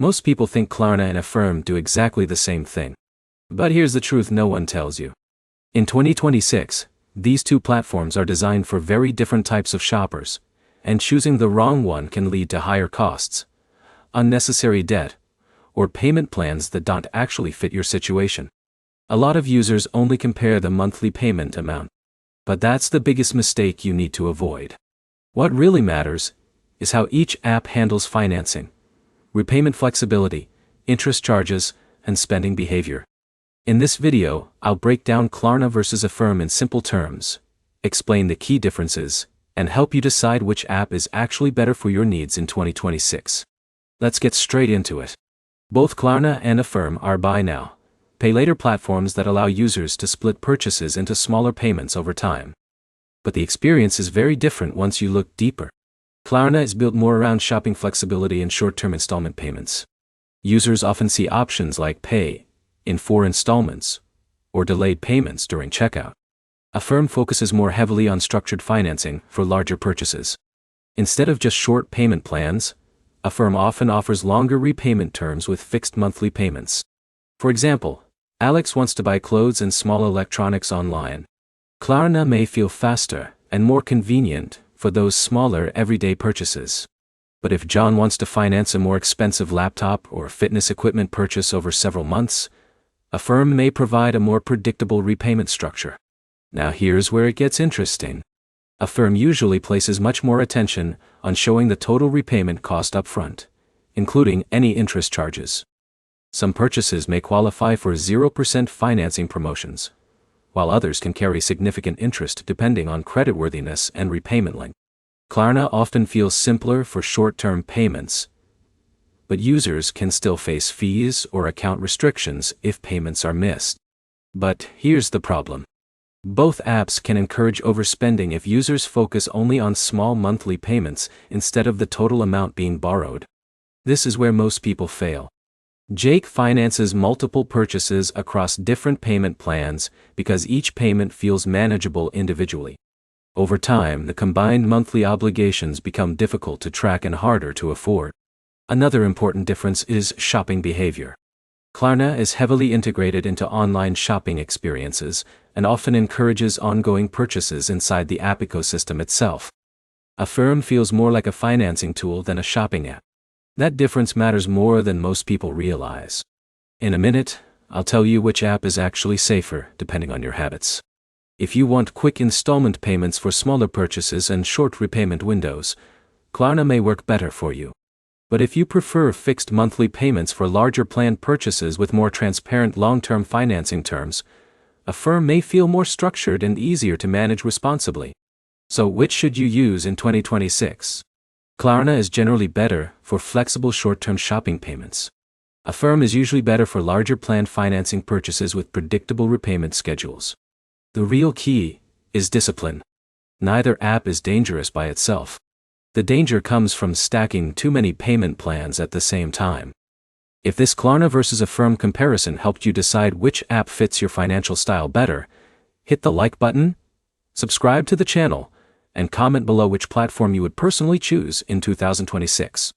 Most people think Klarna and Affirm do exactly the same thing. But here's the truth no one tells you. In 2026, these two platforms are designed for very different types of shoppers, and choosing the wrong one can lead to higher costs, unnecessary debt, or payment plans that don't actually fit your situation. A lot of users only compare the monthly payment amount. But that's the biggest mistake you need to avoid. What really matters is how each app handles financing, repayment flexibility, interest charges, and spending behavior. In this video, I'll break down Klarna versus Affirm in simple terms, explain the key differences, and help you decide which app is actually better for your needs in 2026. Let's get straight into it. Both Klarna and Affirm are buy now, pay later platforms that allow users to split purchases into smaller payments over time. But the experience is very different once you look deeper. Klarna is built more around shopping flexibility and short-term installment payments. Users often see options like pay in 4 installments or delayed payments during checkout. Affirm focuses more heavily on structured financing for larger purchases. Instead of just short payment plans, Affirm often offers longer repayment terms with fixed monthly payments. For example, Alex wants to buy clothes and small electronics online. Klarna may feel faster and more convenient for those smaller everyday purchases. But if John wants to finance a more expensive laptop or fitness equipment purchase over several months, Affirm may provide a more predictable repayment structure. Now here's where it gets interesting. Affirm usually places much more attention on showing the total repayment cost upfront, including any interest charges. Some purchases may qualify for 0% financing promotions, while others can carry significant interest depending on creditworthiness and repayment length. Klarna often feels simpler for short-term payments, but users can still face fees or account restrictions if payments are missed. But here's the problem. Both apps can encourage overspending if users focus only on small monthly payments instead of the total amount being borrowed. This is where most people fail. Jake finances multiple purchases across different payment plans because each payment feels manageable individually. Over time, the combined monthly obligations become difficult to track and harder to afford. Another important difference is shopping behavior. Klarna is heavily integrated into online shopping experiences and often encourages ongoing purchases inside the app ecosystem itself. Affirm feels more like a financing tool than a shopping app. That difference matters more than most people realize. In a minute, I'll tell you which app is actually safer depending on your habits. If you want quick installment payments for smaller purchases and short repayment windows, Klarna may work better for you. But if you prefer fixed monthly payments for larger planned purchases with more transparent long-term financing terms, Affirm may feel more structured and easier to manage responsibly. So which should you use in 2026? Klarna is generally better for flexible short-term shopping payments. Affirm is usually better for larger planned financing purchases with predictable repayment schedules. The real key is discipline. Neither app is dangerous by itself. The danger comes from stacking too many payment plans at the same time. If this Klarna versus Affirm comparison helped you decide which app fits your financial style better, hit the like button, subscribe to the channel, and comment below which platform you would personally choose in 2026.